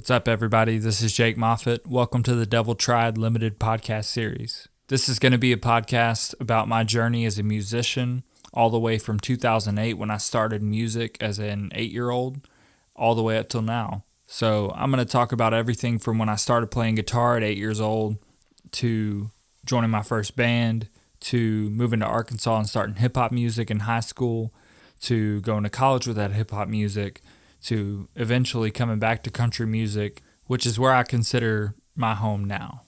What's up, everybody? This is Jake Moffitt. Welcome to the Devil Tried Limited podcast series. This is going to be a podcast about my journey as a musician, all the way from 2008 when I started music as an 8-year-old, all the way up till now. So I'm going to talk about everything from when I started playing guitar at 8 years old, to joining my first band, to moving to Arkansas and starting hip-hop music in high school, to going to college with that hip-hop music, to eventually coming back to country music, which is where I consider my home now.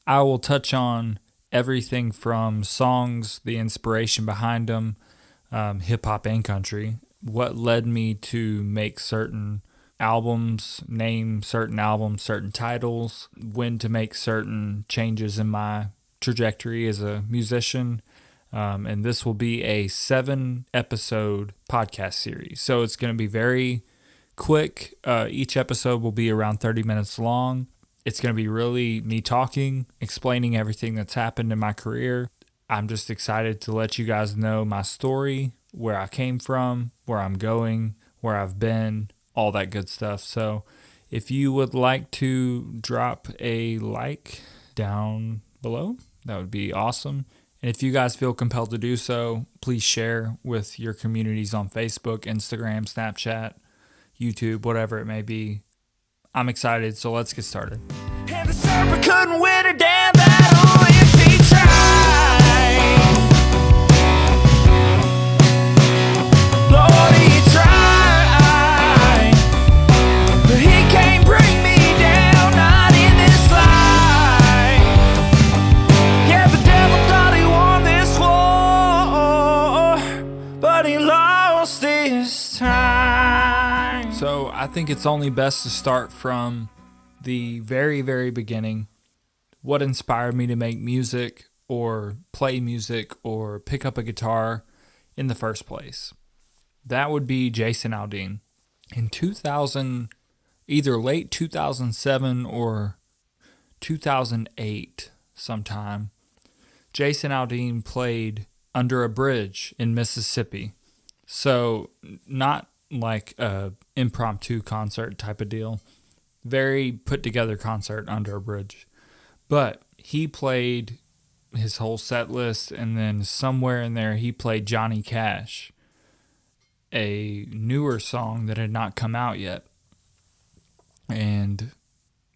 I will touch on everything from songs, the inspiration behind them, hip-hop and country, what led me to make certain albums, name certain albums, certain titles, when to make certain changes in my trajectory as a musician. And this will be a 7-episode podcast series. So it's going to be very quick. Each episode will be around 30 minutes long. It's going to be really me talking, explaining everything that's happened in my career. I'm just excited to let you guys know my story, where I came from, where I'm going, where I've been, all that good stuff. So if you would like to drop a like down below, that would be awesome. And if you guys feel compelled to do so, please share with your communities on Facebook, Instagram, Snapchat, YouTube, whatever it may be. I'm excited, so let's get started. And the serpent couldn't win a damn battle if he tried. Lord, he tried, but he can't bring me down, not in this life. Yeah, the devil thought he won this war, but he lost this time. So I think it's only best to start from the very, very beginning. What inspired me to make music or play music or pick up a guitar in the first place? That would be Jason Aldean. In 2000, either late 2007 or 2008 sometime, Jason Aldean played Under a Bridge in Mississippi. So not like a impromptu concert type of deal. Very put together concert under a bridge. But he played his whole set list, and then somewhere in there he played Johnny Cash, a newer song that had not come out yet. And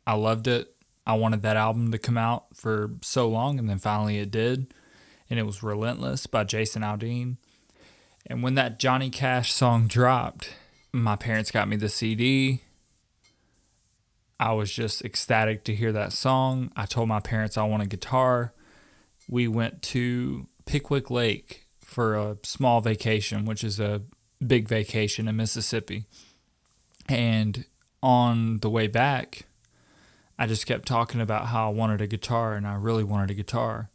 I loved it. I wanted that album to come out for so long, and then finally it did. And it was Relentless by Jason Aldean. And when that Johnny Cash song dropped, my parents got me the CD. I was just ecstatic to hear that song. I told my parents I want a guitar. We went to Pickwick Lake for a small vacation, which is a big vacation in Mississippi. And on the way back, I just kept talking about how I wanted a guitar, and I really wanted a guitar.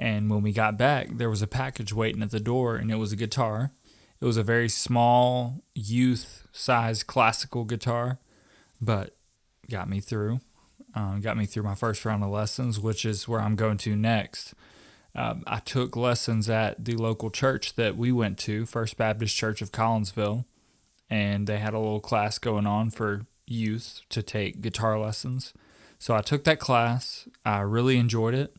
And when we got back, there was a package waiting at the door, and it was a guitar. It was a very small, youth-sized classical guitar, but got me through. Got me through my first round of lessons, which is where I'm going to next. I took lessons at the local church that we went to, First Baptist Church of Collinsville, and they had a little class going on for youth to take guitar lessons. So I took that class. I really enjoyed it.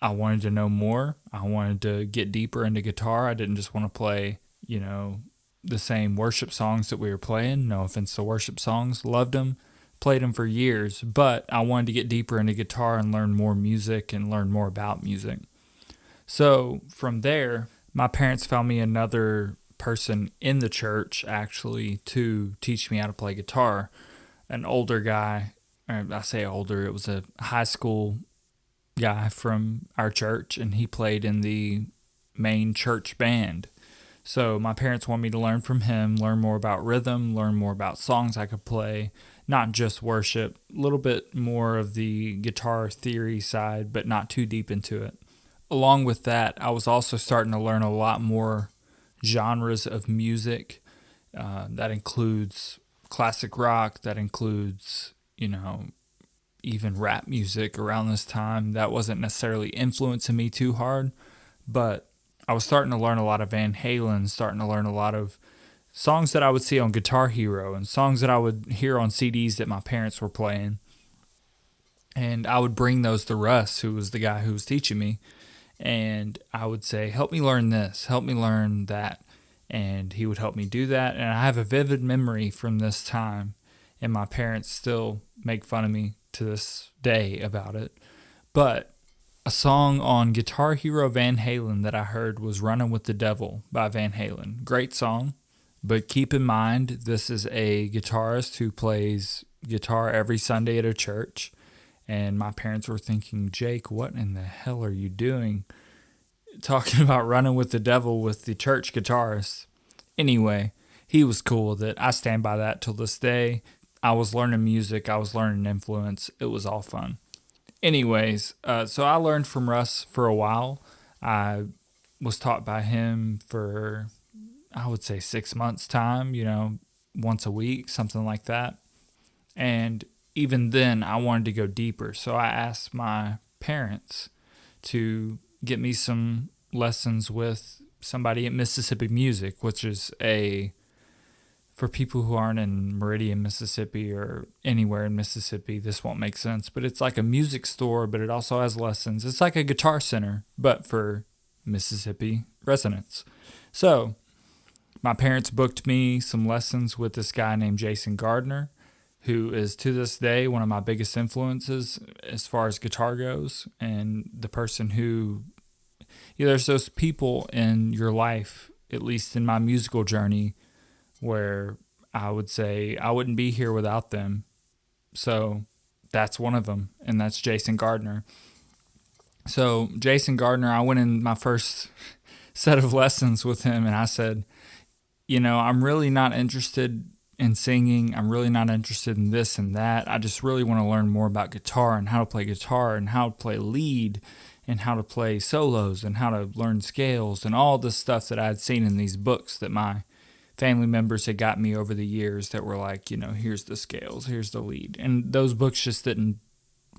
I wanted to know more. I wanted to get deeper into guitar. I didn't just want to play, the same worship songs that we were playing. No offense to worship songs. Loved them. Played them for years. But I wanted to get deeper into guitar and learn more music and learn more about music. So from there, my parents found me another person in the church, actually, to teach me how to play guitar. An older guy. I say older. It was a high school guy from our church, and he played in the main church band. So my parents wanted me to learn from him, learn more about rhythm, learn more about songs I could play, not just worship, a little bit more of the guitar theory side, but not too deep into it. Along with that, I was also starting to learn a lot more genres of music. That includes classic rock, that includes, even rap music around this time. That wasn't necessarily influencing me too hard, but I was starting to learn a lot of Van Halen, starting to learn a lot of songs that I would see on Guitar Hero and songs that I would hear on CDs that my parents were playing. And I would bring those to Russ, who was the guy who was teaching me. And I would say, help me learn this, help me learn that. And he would help me do that. And I have a vivid memory from this time. And my parents still make fun of me to this day about it. But a song on Guitar Hero Van Halen that I heard was Running with the Devil by Van Halen. Great song. But keep in mind, this is a guitarist who plays guitar every Sunday at a church. And my parents were thinking, Jake, what in the hell are you doing? Talking about running with the devil with the church guitarist. Anyway, he was cool with it. I stand by that till this day. I was learning music. I was learning influence. It was all fun. Anyways, so I learned from Russ for a while. I was taught by him for, I would say, 6 months' time, once a week, something like that. And even then, I wanted to go deeper. So I asked my parents to get me some lessons with somebody at Mississippi Music, which is for people who aren't in Meridian, Mississippi, or anywhere in Mississippi, this won't make sense. But it's like a music store, but it also has lessons. It's like a guitar center, but for Mississippi residents. So my parents booked me some lessons with this guy named Jason Gardner, who is to this day one of my biggest influences as far as guitar goes, and the person who, there's those people in your life, at least in my musical journey, where I would say I wouldn't be here without them. So that's one of them, and that's Jason Gardner. So Jason Gardner, I went in my first set of lessons with him, and I said, I'm really not interested in singing. I'm really not interested in this and that. I just really want to learn more about guitar and how to play guitar and how to play lead and how to play solos and how to learn scales and all this stuff that I had seen in these books that my family members had got me over the years that were like, here's the scales, here's the lead. And those books just didn't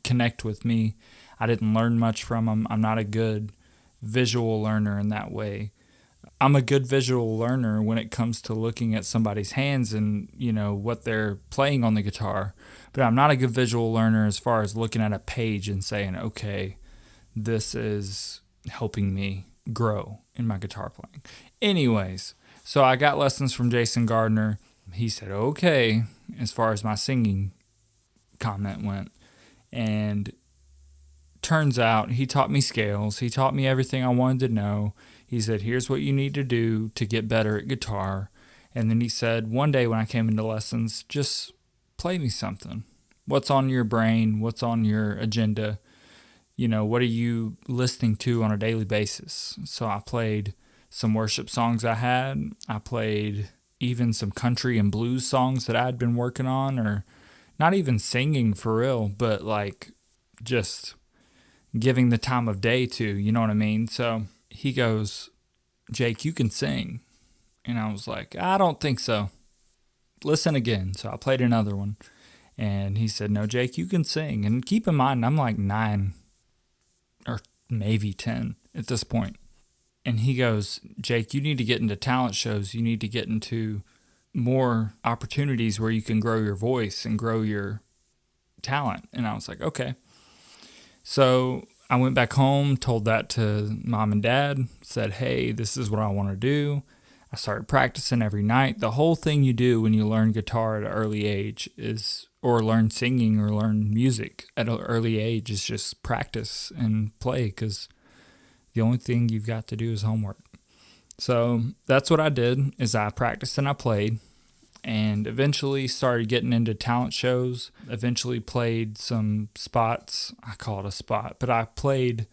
connect with me. I didn't learn much from them. I'm not a good visual learner in that way. I'm a good visual learner when it comes to looking at somebody's hands and, what they're playing on the guitar. But I'm not a good visual learner as far as looking at a page and saying, okay, this is helping me grow in my guitar playing. Anyways, so I got lessons from Jason Gardner. He said, okay, as far as my singing comment went. And turns out he taught me scales. He taught me everything I wanted to know. He said, here's what you need to do to get better at guitar. And then he said, one day when I came into lessons, just play me something. What's on your brain? What's on your agenda? What are you listening to on a daily basis? So I played some worship songs I had. I played even some country and blues songs that I had been working on, or not even singing for real, but like just giving the time of day to, you know what I mean? So he goes, Jake, you can sing. And I was like, I don't think so. Listen again. So I played another one. And he said, no, Jake, you can sing. And keep in mind, I'm like 9 or maybe 10 at this point. And he goes, Jake, you need to get into talent shows. You need to get into more opportunities where you can grow your voice and grow your talent. And I was like, okay. So I went back home, told that to mom and dad, said, hey, this is what I want to do. I started practicing every night. The whole thing you do when you learn guitar at an early age or learn singing or learn music at an early age is just practice and play, because the only thing you've got to do is homework. So that's what I did, is I practiced and I played, and eventually started getting into talent shows, eventually played some spots. I call it a spot, but I played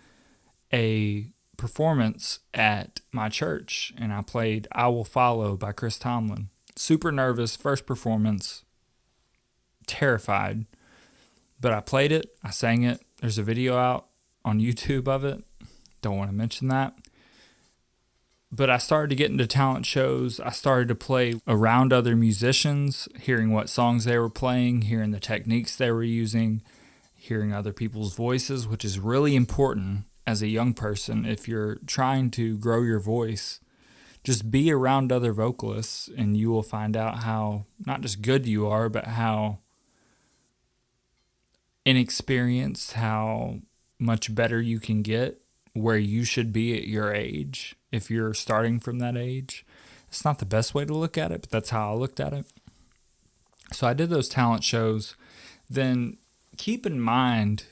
a performance at my church, and I played I Will Follow by Chris Tomlin. Super nervous, first performance, terrified, but I played it, I sang it. There's a video out on YouTube of it. Don't want to mention that. But I started to get into talent shows. I started to play around other musicians, hearing what songs they were playing, hearing the techniques they were using, hearing other people's voices, which is really important as a young person. If you're trying to grow your voice, just be around other vocalists and you will find out how not just good you are, but how inexperienced, how much better you can get, where you should be at your age if you're starting from that age. It's not the best way to look at it, but that's how I looked at it. So I did those talent shows. Then keep in mind,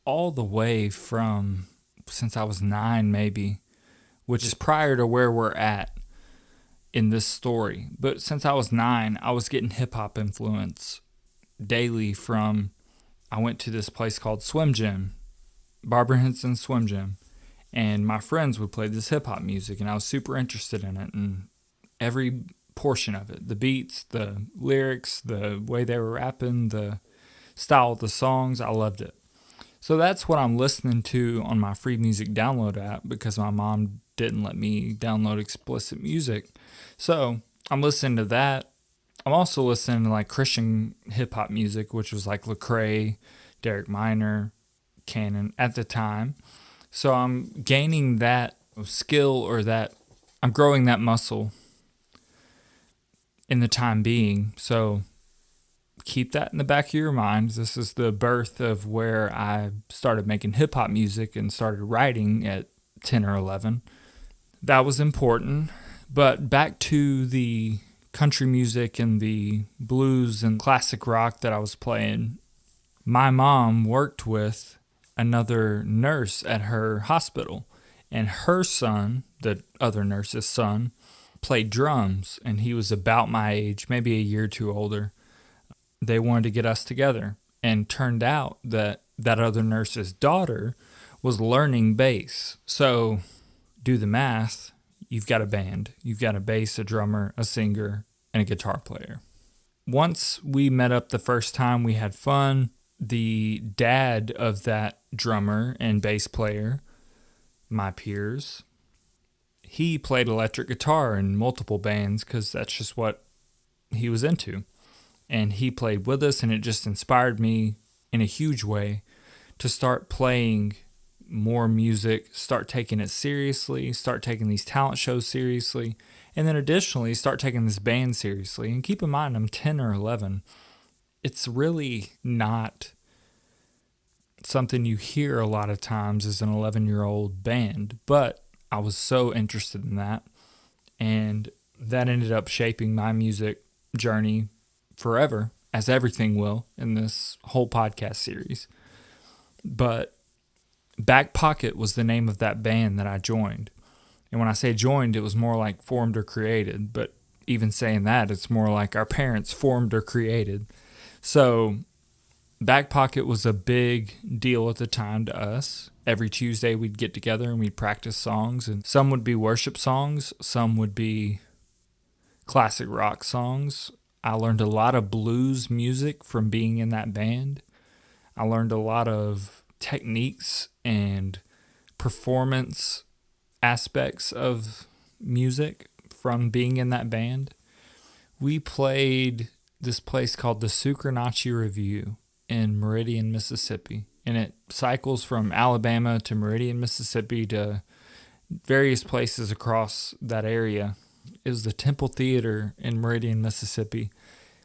all the way from since I was 9 maybe, which is prior to where we're at in this story. But since I was 9, I was getting hip hop influence daily from, I went to this place called Swim Gym, Barbara Henson Swim Gym, and my friends would play this hip hop music, and I was super interested in it, and every portion of it, the beats, the lyrics, the way they were rapping, the style of the songs, I loved it. So that's what I'm listening to on my free music download app, because my mom didn't let me download explicit music. So I'm listening to that. I'm also listening to like Christian hip hop music, which was like Lecrae, Derek Minor, Cannon at the time. So I'm gaining that skill, or that I'm growing that muscle in the time being. So keep that in the back of your mind. This is the birth of where I started making hip hop music and started writing at 10 or 11. That was important. But back to the country music and the blues and classic rock that I was playing. My mom worked with another nurse at her hospital, and her son, the other nurse's son, played drums, and he was about my age, maybe a year or two older. They wanted to get us together, and turned out that that other nurse's daughter was learning bass. So do the math. You've got a band. You've got a bass, a drummer, a singer, and a guitar player. Once we met up the first time, we had fun. The dad of that drummer and bass player, my peers, he played electric guitar in multiple bands because that's just what he was into. And he played with us, and it just inspired me in a huge way to start playing more music, start taking it seriously, start taking these talent shows seriously, and then additionally start taking this band seriously. And keep in mind, I'm 10 or 11. It's really not something you hear a lot of times as an 11-year-old band, but I was so interested in that, and that ended up shaping my music journey forever, as everything will in this whole podcast series. But Backpocket was the name of that band that I joined. And when I say joined, it was more like formed or created. But even saying that, it's more like our parents formed or created. So Backpocket was a big deal at the time to us. Every Tuesday we'd get together and we'd practice songs. And some would be worship songs. Some would be classic rock songs. I learned a lot of blues music from being in that band. I learned a lot of techniques and performance aspects of music from being in that band. We played this place called the Sucranachi Review in Meridian, Mississippi, and it cycles from Alabama to Meridian, Mississippi to various places across that area. It was the Temple Theater in Meridian, Mississippi.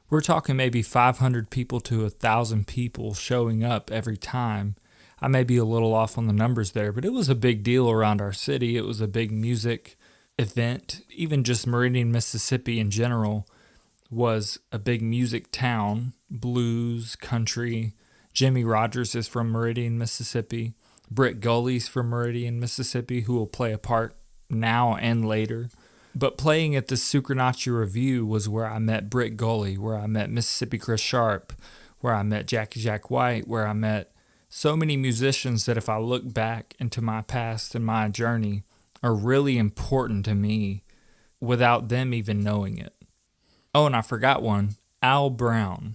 We're talking maybe 500 people to 1,000 people showing up every time. I may be a little off on the numbers there, but it was a big deal around our city. It was a big music event. Even just Meridian, Mississippi in general was a big music town. Blues, country. Jimmy Rogers is from Meridian, Mississippi. Britt Gully's from Meridian, Mississippi, who will play a part now and later. But playing at the Sucranachi Review was where I met Britt Gully, where I met Mississippi Chris Sharp, where I met Jackie Jack White, where I met so many musicians that if I look back into my past and my journey are really important to me without them even knowing it. Oh, and I forgot one, Al Brown,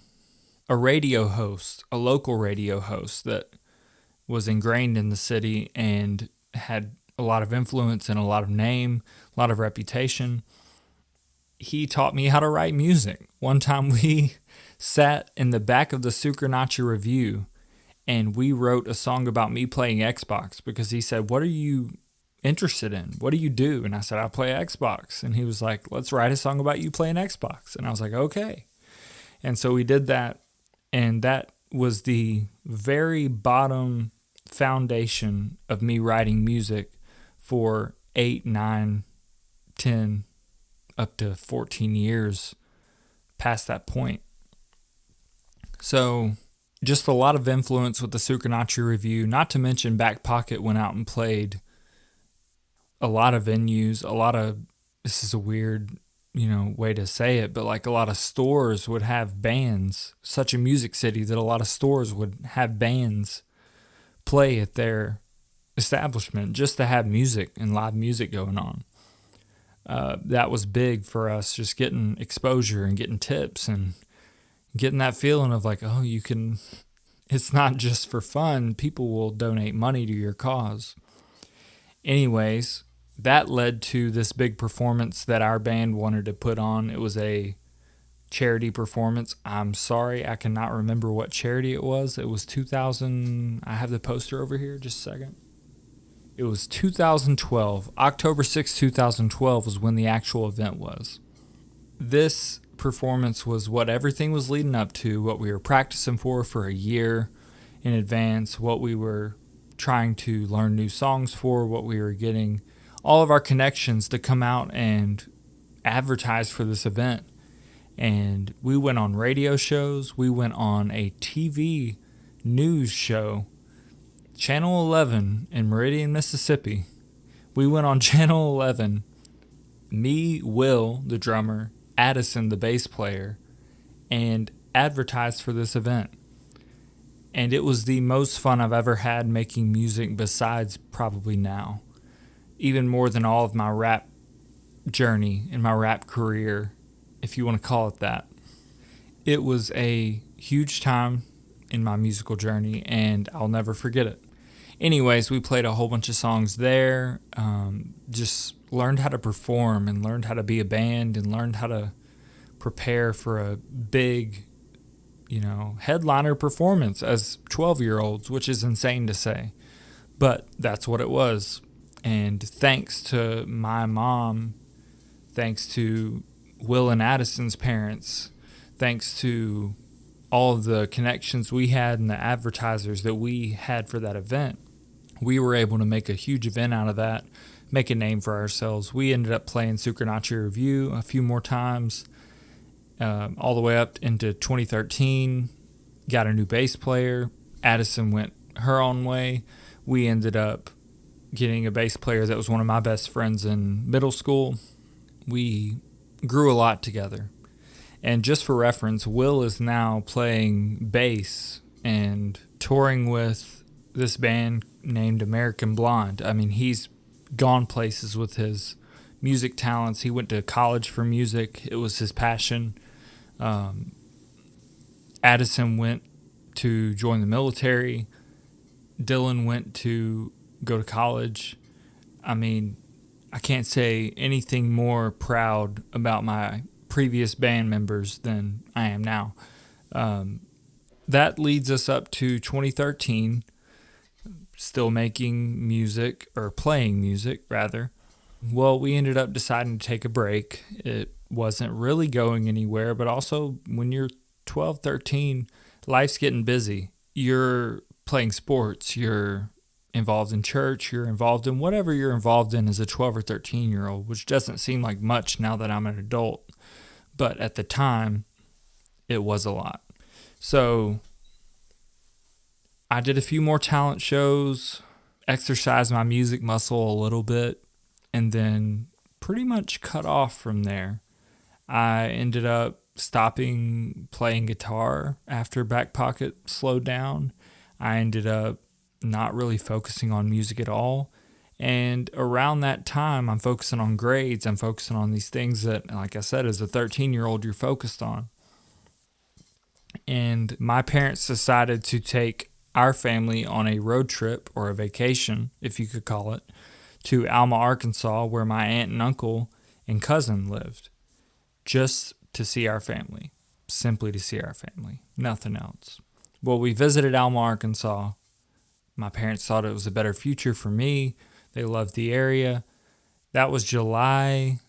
a radio host, a local radio host that was ingrained in the city and had a lot of influence and a lot of name, a lot of reputation. He taught me how to write music. One time we sat in the back of the Sucranachi Review and we wrote a song about me playing Xbox because he said, what are you interested in? What do you do? And I said, I play Xbox. And he was like, let's write a song about you playing Xbox. And I was like, okay. And so we did that. And that was the very bottom foundation of me writing music for 8, 9, 10, up to 14 years past that point. So just a lot of influence with the Sucernacci Review, not to mention Backpocket went out and played a lot of venues, this is a weird, way to say it, but like a lot of stores would have bands, such a music city that a lot of stores would have bands play at their establishment just to have music and live music going on. That was big for us, just getting exposure and getting tips and getting that feeling of like, oh, it's not just for fun. People will donate money to your cause. Anyways, that led to this big performance that our band wanted to put on. It was a charity performance. I'm sorry, I cannot remember what charity it was. It was 2000. I have the poster over here. Just a second. It was 2012. October 6, 2012 was when the actual event was. This performance was what everything was leading up to, what we were practicing for a year in advance, what we were trying to learn new songs for, what we were getting all of our connections to come out and advertise for this event. And we went on radio shows. We went on a TV news show, Channel 11 in Meridian, Mississippi. We went on Channel 11. Me, Will, the drummer, Addison, the bass player, and advertised for this event. And it was the most fun I've ever had making music besides probably now. Even more than all of my rap journey and my rap career, if you want to call it that. It was a huge time in my musical journey, and I'll never forget it. Anyways, we played a whole bunch of songs there, just learned how to perform and learned how to be a band and learned how to prepare for a big, headliner performance as 12-year-olds, which is insane to say. But that's what it was. And thanks to my mom, thanks to Will and Addison's parents, thanks to all of the connections we had and the advertisers that we had for that event, we were able to make a huge event out of that, make a name for ourselves. We ended up playing Sucernacci Review a few more times, all the way up into 2013, got a new bass player. Addison went her own way. We ended up getting a bass player that was one of my best friends in middle school. We grew a lot together. And just for reference, Will is now playing bass and touring with this band named American Blonde. I mean, he's gone places with his music talents. He went to college for music. It was his passion. Addison went to join the military. Dylan went to go to college. I mean, I can't say anything more proud about my previous band members than I am now. That leads us up to 2013, still making music, or playing music rather. Well, we ended up deciding to take a break. It wasn't really going anywhere, but also when you're 12, 13, life's getting busy. You're playing sports, you're involved in church, you're involved in whatever you're involved in as a 12 or 13-year-old, which doesn't seem like much now that I'm an adult. But at the time, it was a lot. So I did a few more talent shows, exercised my music muscle a little bit, and then pretty much cut off from there. I ended up stopping playing guitar after Backpocket slowed down. I ended up not really focusing on music at all. And around that time, I'm focusing on grades. I'm focusing on these things that, like I said, as a 13-year-old, you're focused on. And my parents decided to take our family on a road trip, or a vacation, if you could call it, to Alma, Arkansas, where my aunt and uncle and cousin lived, just to see our family, simply to see our family, nothing else. Well, we visited Alma, Arkansas. My parents thought it was a better future for me. They loved the area. That was July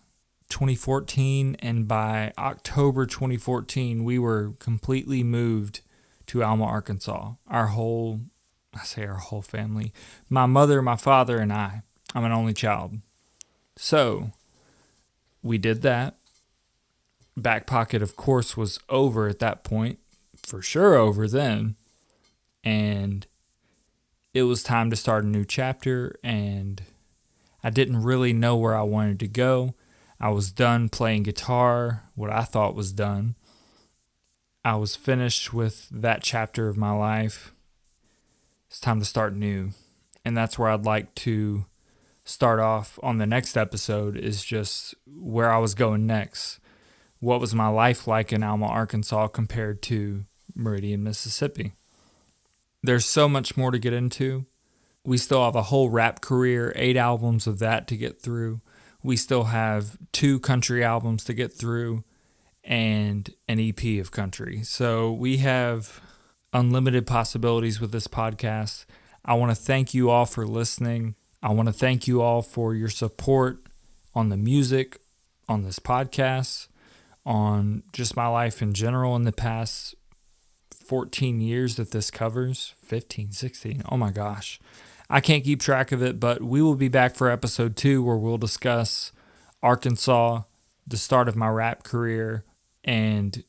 2014, and by October 2014, we were completely moved to Alma, Arkansas. Our whole family. My mother, my father, and I. I'm an only child. So, we did that. Backpocket, of course, was over at that point. For sure over then. And it was time to start a new chapter, and I didn't really know where I wanted to go. I was done playing guitar, what I thought was done. I was finished with that chapter of my life. It's time to start new. And that's where I'd like to start off on the next episode, is just where I was going next. What was my life like in Alma, Arkansas compared to Meridian, Mississippi? There's so much more to get into. We still have a whole rap career, 8 albums of that to get through. We still have 2 country albums to get through and an EP of country. So we have unlimited possibilities with this podcast. I want to thank you all for listening. I want to thank you all for your support on the music, on this podcast, on just my life in general in the past 14 years that this covers. 15, 16. Oh my gosh. I can't keep track of it, but we will be back for episode 2 where we'll discuss Arkansas, the start of my rap career, and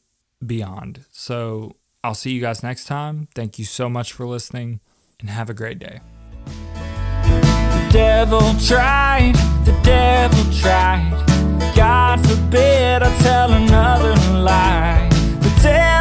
beyond. So I'll see you guys next time. Thank you so much for listening, and have a great day. The devil tried, God forbid I tell another lie. The devil